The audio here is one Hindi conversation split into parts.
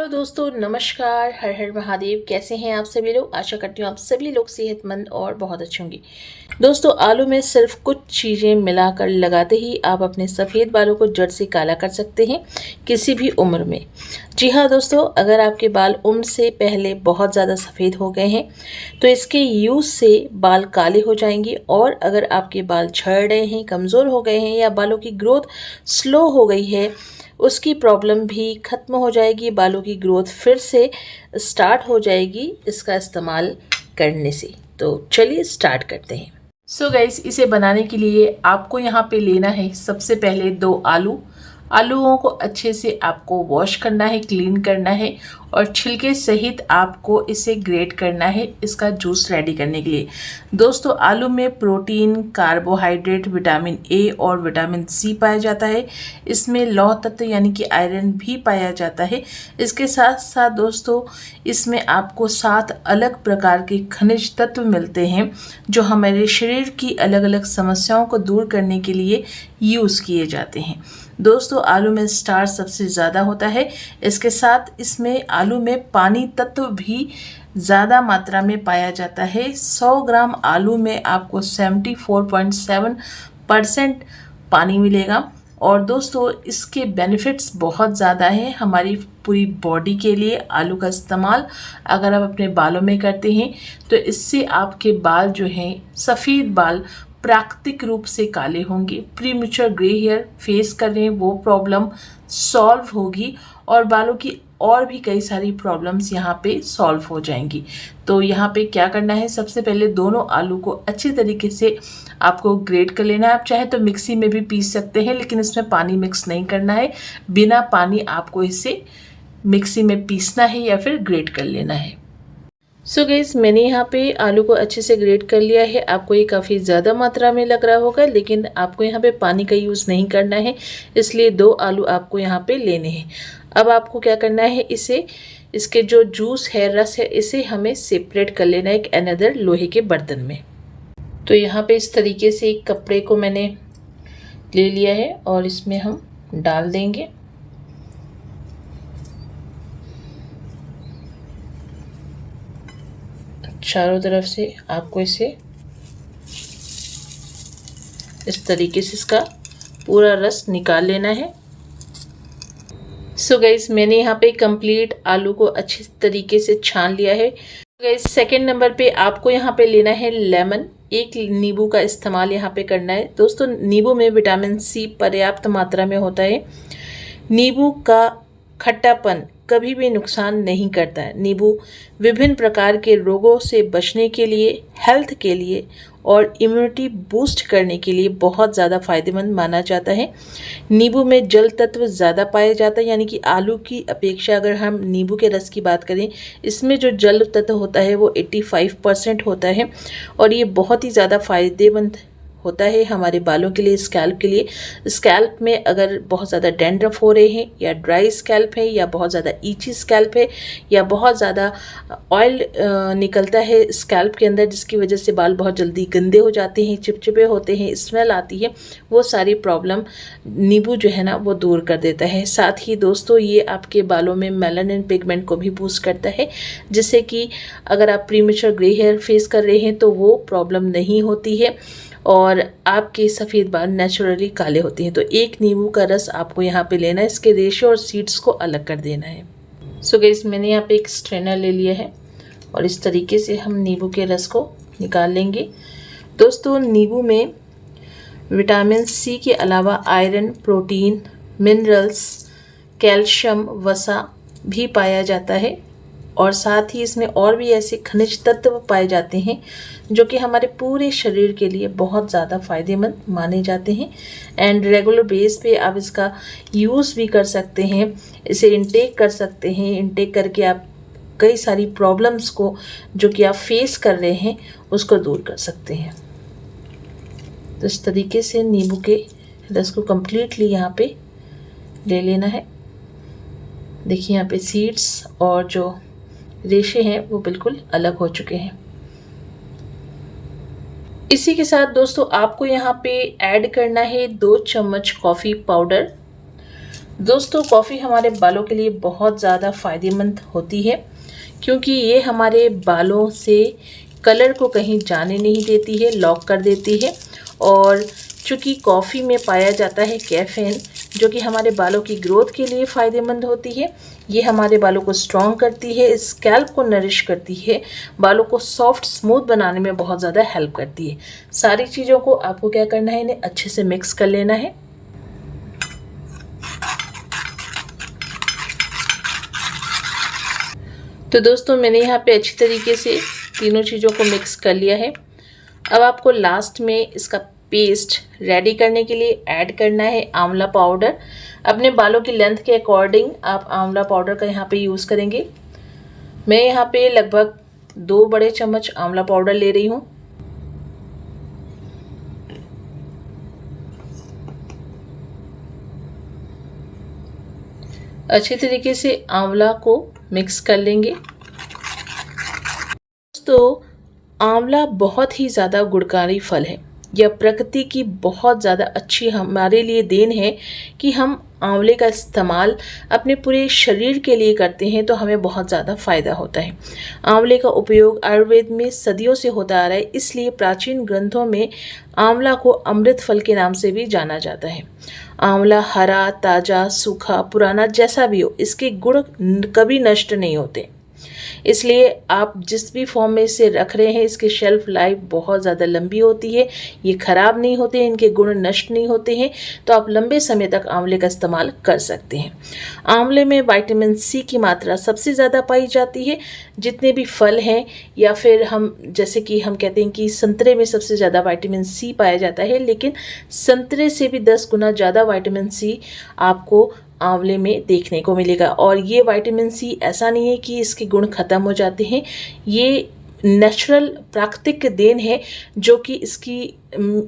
हेलो दोस्तों, नमस्कार। हर हर महादेव। कैसे हैं आप सभी लोग? आशा करती हूँ आप सभी लोग सेहतमंद और बहुत अच्छे होंगे। दोस्तों, आलू में सिर्फ कुछ चीज़ें मिलाकर लगाते ही आप अपने सफ़ेद बालों को जड़ से काला कर सकते हैं, किसी भी उम्र में। जी हाँ दोस्तों, अगर आपके बाल उम्र से पहले बहुत ज़्यादा सफ़ेद हो गए हैं तो इसके यूज़ से बाल काले हो जाएंगे। और अगर आपके बाल झड़ रहे हैं, कमज़ोर हो गए हैं या बालों की ग्रोथ स्लो हो गई है, उसकी प्रॉब्लम भी ख़त्म हो जाएगी। बालों की ग्रोथ फिर से स्टार्ट हो जाएगी इसका इस्तेमाल करने से। तो चलिए स्टार्ट करते हैं। सो गाइस, इसे बनाने के लिए आपको यहाँ पे लेना है सबसे पहले 2 आलू। आलूओं को अच्छे से आपको वॉश करना है, क्लीन करना है और छिलके सहित आपको इसे ग्रेट करना है इसका जूस रेडी करने के लिए। दोस्तों, आलू में प्रोटीन, कार्बोहाइड्रेट, विटामिन ए और विटामिन सी पाया जाता है। इसमें लौह तत्व यानी कि आयरन भी पाया जाता है। इसके साथ साथ दोस्तों, इसमें आपको 7 अलग प्रकार के खनिज तत्व मिलते हैं जो हमारे शरीर की अलग अलग समस्याओं को दूर करने के लिए यूज़ किए जाते हैं। दोस्तों, आलू में स्टार्च सबसे ज़्यादा होता है। इसके साथ इसमें आलू में पानी तत्व भी ज़्यादा मात्रा में पाया जाता है। 100 ग्राम आलू में आपको 74.7% पानी मिलेगा। और दोस्तों, इसके बेनिफिट्स बहुत ज़्यादा हैं हमारी पूरी बॉडी के लिए। आलू का इस्तेमाल अगर आप अपने बालों में करते हैं तो इससे आपके बाल जो हैं, सफ़ेद बाल प्राकृतिक रूप से काले होंगे। प्रीमेच्योर ग्रे हेयर फेस कर रहे हैं वो प्रॉब्लम सॉल्व होगी और बालों की और भी कई सारी प्रॉब्लम्स यहाँ पे सॉल्व हो जाएंगी। तो यहाँ पे क्या करना है, सबसे पहले दोनों आलू को अच्छे तरीके से आपको ग्रेट कर लेना है। आप चाहे तो मिक्सी में भी पीस सकते हैं, लेकिन इसमें पानी मिक्स नहीं करना है। बिना पानी आपको इसे मिक्सी में पीसना है या फिर ग्रेट कर लेना है। सो गाइस, मैंने यहाँ पे आलू को अच्छे से ग्रेट कर लिया है। आपको ये काफ़ी ज़्यादा मात्रा में लग रहा होगा, लेकिन आपको यहाँ पे पानी का यूज़ नहीं करना है, इसलिए 2 आलू आपको यहाँ पे लेने हैं। अब आपको क्या करना है, इसके जो जूस है, रस है, इसे हमें सेपरेट कर लेना है एक अनदर लोहे के बर्तन में। तो यहाँ पे इस तरीके से एक कपड़े को मैंने ले लिया है और इसमें हम डाल देंगे। चारों तरफ से आपको इसे इस तरीके से इसका पूरा रस निकाल लेना है। सो गाइस, मैंने यहाँ पे कंप्लीट आलू को अच्छी तरीके से छान लिया है। गाइस, सेकंड नंबर पे आपको यहाँ पे लेना है लेमन। एक नींबू का इस्तेमाल यहाँ पे करना है। दोस्तों, नींबू में विटामिन सी पर्याप्त मात्रा में होता है। नींबू का खट्टापन कभी भी नुकसान नहीं करता है। नींबू विभिन्न प्रकार के रोगों से बचने के लिए, हेल्थ के लिए और इम्यूनिटी बूस्ट करने के लिए बहुत ज़्यादा फायदेमंद माना जाता है। नींबू में जल तत्व ज़्यादा पाया जाता है, यानी कि आलू की अपेक्षा अगर हम नींबू के रस की बात करें, इसमें जो जल तत्व होता है वो 85% होता है और ये बहुत ही ज़्यादा फायदेमंद होता है हमारे बालों के लिए, स्कैल्प के लिए। स्कैल्प में अगर बहुत ज़्यादा डैंड्रफ हो रहे हैं या ड्राई स्कैल्प है या बहुत ज़्यादा ईची स्कैल्प है या बहुत ज़्यादा ऑयल निकलता है स्कैल्प के अंदर, जिसकी वजह से बाल बहुत जल्दी गंदे हो जाते हैं, चिपचिपे होते हैं, स्मेल आती है, वो सारी प्रॉब्लम नींबू जो है ना वो दूर कर देता है। साथ ही दोस्तों, ये आपके बालों में मेलानिन पिगमेंट को भी बूस्ट करता है, जिससे कि अगर आप प्रीमेच्योर ग्रे हेयर फेस कर रहे हैं तो वो प्रॉब्लम नहीं होती है और आपके सफ़ेद बाल नेचुरली काले होते हैं। तो एक नींबू का रस आपको यहाँ पे लेना है, इसके रेशे और सीड्स को अलग कर देना है। सो गाइस, मैंने यहाँ पे एक स्ट्रेनर ले लिया है और इस तरीके से हम नींबू के रस को निकाल लेंगे। दोस्तों, नींबू में विटामिन सी के अलावा आयरन, प्रोटीन, मिनरल्स, कैल्शियम, वसा भी पाया जाता है और साथ ही इसमें और भी ऐसे खनिज तत्व पाए जाते हैं जो कि हमारे पूरे शरीर के लिए बहुत ज़्यादा फायदेमंद माने जाते हैं। एंड रेगुलर बेस पे आप इसका यूज़ भी कर सकते हैं, इसे इंटेक कर सकते हैं। इंटेक करके आप कई सारी प्रॉब्लम्स को जो कि आप फेस कर रहे हैं उसको दूर कर सकते हैं। तो इस तरीके से नींबू के रस को कम्प्लीटली यहाँ पे ले लेना है। देखिए, यहाँ पे सीड्स और जो रेशे हैं वो बिल्कुल अलग हो चुके हैं। इसी के साथ दोस्तों, आपको यहाँ पे ऐड करना है 2 चम्मच कॉफ़ी पाउडर। दोस्तों कॉफ़ी हमारे बालों के लिए बहुत ज़्यादा फ़ायदेमंद होती है, क्योंकि ये हमारे बालों से कलर को कहीं जाने नहीं देती है, लॉक कर देती है। और चूँकि कॉफ़ी में पाया जाता है कैफ़ीन, जो कि हमारे बालों की ग्रोथ के लिए फ़ायदेमंद होती है। ये हमारे बालों को स्ट्रॉन्ग करती है, स्कैल्प को नरिश करती है, बालों को सॉफ्ट स्मूथ बनाने में बहुत ज़्यादा हेल्प करती है। सारी चीज़ों को आपको क्या करना है, इन्हें अच्छे से मिक्स कर लेना है। तो दोस्तों मैंने यहाँ पे अच्छी तरीके से तीनों चीज़ों को मिक्स कर लिया है। अब आपको लास्ट में इसका पेस्ट रेडी करने के लिए ऐड करना है आंवला पाउडर। अपने बालों की लेंथ के अकॉर्डिंग आप आंवला पाउडर का यहाँ पे यूज़ करेंगे। मैं यहाँ पे लगभग 2 बड़े चम्मच आंवला पाउडर ले रही हूँ। अच्छी तरीके से आंवला को मिक्स कर लेंगे। दोस्तों आंवला बहुत ही ज़्यादा गुणकारी फल है। यह प्रकृति की बहुत ज़्यादा अच्छी हमारे लिए देन है कि हम आंवले का इस्तेमाल अपने पूरे शरीर के लिए करते हैं, तो हमें बहुत ज़्यादा फ़ायदा होता है। आंवले का उपयोग आयुर्वेद में सदियों से होता आ रहा है, इसलिए प्राचीन ग्रंथों में आंवला को अमृत फल के नाम से भी जाना जाता है। आंवला हरा, ताज़ा, सूखा, पुराना जैसा भी हो, इसके गुण कभी नष्ट नहीं होते। इसलिए आप जिस भी फॉर्म में इसे रख रहे हैं, इसकी शेल्फ लाइफ बहुत ज़्यादा लंबी होती है। ये ख़राब नहीं होते, इनके गुण नष्ट नहीं होते हैं, तो आप लंबे समय तक आंवले का इस्तेमाल कर सकते हैं। आंवले में विटामिन सी की मात्रा सबसे ज़्यादा पाई जाती है। जितने भी फल हैं, या फिर हम जैसे कि हम कहते हैं कि संतरे में सबसे ज़्यादा विटामिन सी पाया जाता है, लेकिन संतरे से भी 10 गुना ज़्यादा विटामिन सी आपको आंवले में देखने को मिलेगा। और ये विटामिन सी ऐसा नहीं है कि इसके गुण ख़त्म हो जाते हैं, ये नेचुरल प्राकृतिक देन है, जो कि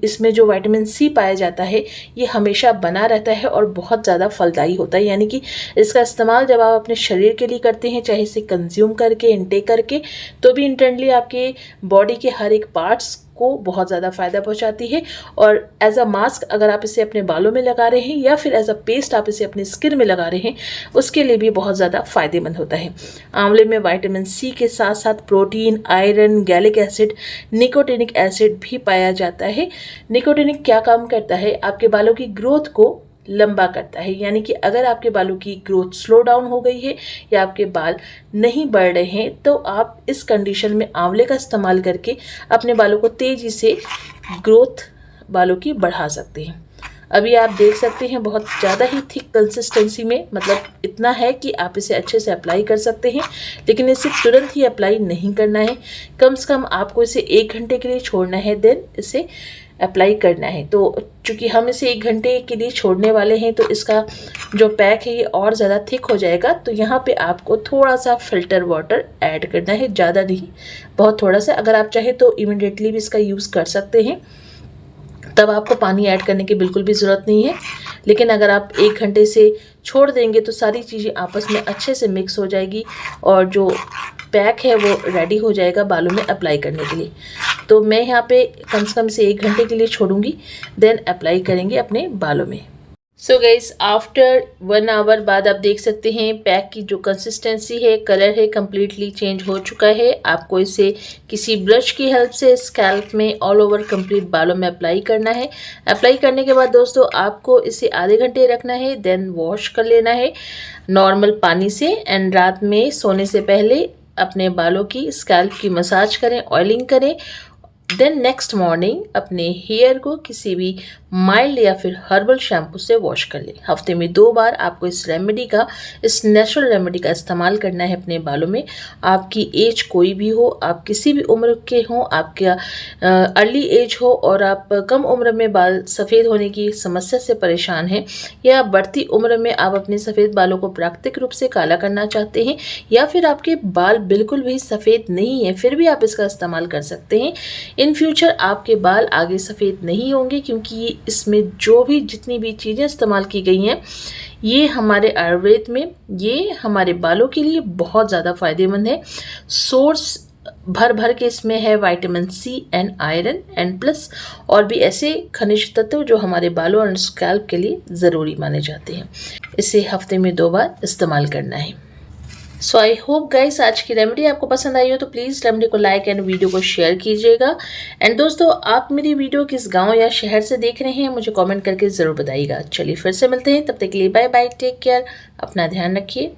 इसमें जो विटामिन सी पाया जाता है ये हमेशा बना रहता है और बहुत ज़्यादा फलदायी होता है। यानी कि इसका इस्तेमाल जब आप अपने शरीर के लिए करते हैं, चाहे इसे कंज्यूम करके, इनटेक करके, तो भी इंटरनली आपके बॉडी के हर एक पार्ट्स को बहुत ज़्यादा फ़ायदा पहुंचाती है। और एज अ मास्क अगर आप इसे अपने बालों में लगा रहे हैं, या फिर एज अ पेस्ट आप इसे अपनी स्किन में लगा रहे हैं, उसके लिए भी बहुत ज़्यादा फ़ायदेमंद होता है। आंवले में विटामिन सी के साथ साथ protein, iron, gallic acid, nicotinic acid भी पाया जाता है। निकोटिनिक क्या काम करता है, आपके बालों की ग्रोथ को लंबा करता है। यानी कि अगर आपके बालों की ग्रोथ स्लो डाउन हो गई है, या आपके बाल नहीं बढ़ रहे हैं, तो आप इस कंडीशन में आंवले का इस्तेमाल करके अपने बालों को तेज़ी से ग्रोथ बालों की बढ़ा सकते हैं। अभी आप देख सकते हैं बहुत ज़्यादा ही थिक कंसिस्टेंसी में, मतलब इतना है कि आप इसे अच्छे से अप्लाई कर सकते हैं, लेकिन इसे तुरंत ही अप्लाई नहीं करना है। कम से कम आपको इसे 1 घंटे के लिए छोड़ना है, देन इसे अप्लाई करना है। तो चूँकि हम इसे 1 घंटे के लिए छोड़ने वाले हैं, तो इसका जो पैक है ये और ज़्यादा थिक हो जाएगा। तो यहाँ पे आपको थोड़ा सा फ़िल्टर वाटर ऐड करना है, ज़्यादा नहीं, बहुत थोड़ा सा। अगर आप चाहें तो इमीडिएटली भी इसका यूज़ कर सकते हैं, तब आपको पानी ऐड करने की बिल्कुल भी ज़रूरत नहीं है। लेकिन अगर आप 1 घंटे से छोड़ देंगे तो सारी चीज़ें आपस में अच्छे से मिक्स हो जाएगी, और जो पैक है वो रेडी हो जाएगा बालों में अप्लाई करने के लिए। तो मैं यहाँ पे कम से कम से 1 घंटे के लिए छोड़ूंगी, देन अप्लाई करेंगे अपने बालों में। सो गाइस आफ्टर 1 आवर बाद आप देख सकते हैं पैक की जो कंसिस्टेंसी है, कलर है, कम्प्लीटली चेंज हो चुका है। आपको इसे किसी ब्रश की हेल्प से स्कैल्प में ऑल ओवर कंप्लीट बालों में अप्लाई करना है। अप्लाई करने के बाद दोस्तों आपको इसे आधे घंटे रखना है, देन वॉश कर लेना है नॉर्मल पानी से। एंड रात में सोने से पहले अपने बालों की स्कैल्प की मसाज करें, ऑयलिंग करें। देन नेक्स्ट मॉर्निंग अपने हेयर को किसी भी माइल्ड या फिर हर्बल शैम्पू से वॉश कर लें। हफ्ते में 2 बार आपको इस नेचुरल रेमेडी का इस्तेमाल करना है अपने बालों में। आपकी एज कोई भी हो, आप किसी भी उम्र के हों, आपका अर्ली एज हो, और आप कम उम्र में बाल सफ़ेद होने की समस्या से परेशान हैं, या बढ़ती उम्र में आप अपने सफ़ेद बालों को प्राकृतिक रूप से काला करना चाहते हैं, या फिर आपके बाल बिल्कुल भी सफ़ेद नहीं है फिर भी आप इसका इस्तेमाल कर सकते हैं। इन फ्यूचर आपके बाल आगे सफ़ेद नहीं होंगे, क्योंकि इसमें जो भी जितनी भी चीज़ें इस्तेमाल की गई हैं ये हमारे आयुर्वेद में ये हमारे बालों के लिए बहुत ज़्यादा फ़ायदेमंद है। सोर्स भर भर के इसमें है vitamin C and iron and plus और भी ऐसे खनिज तत्व जो हमारे बालों और स्कैल्प के लिए ज़रूरी माने जाते हैं। इसे हफ्ते में 2 बार इस्तेमाल करना है। सो आई होप गाइस आज की रेमेडी आपको पसंद आई हो तो प्लीज़ रेमेडी को लाइक एंड वीडियो को शेयर कीजिएगा। एंड दोस्तों, आप मेरी वीडियो किस गांव या शहर से देख रहे हैं मुझे कमेंट करके ज़रूर बताइएगा। चलिए फिर से मिलते हैं, तब तक के लिए बाय बाय, टेक केयर, अपना ध्यान रखिए।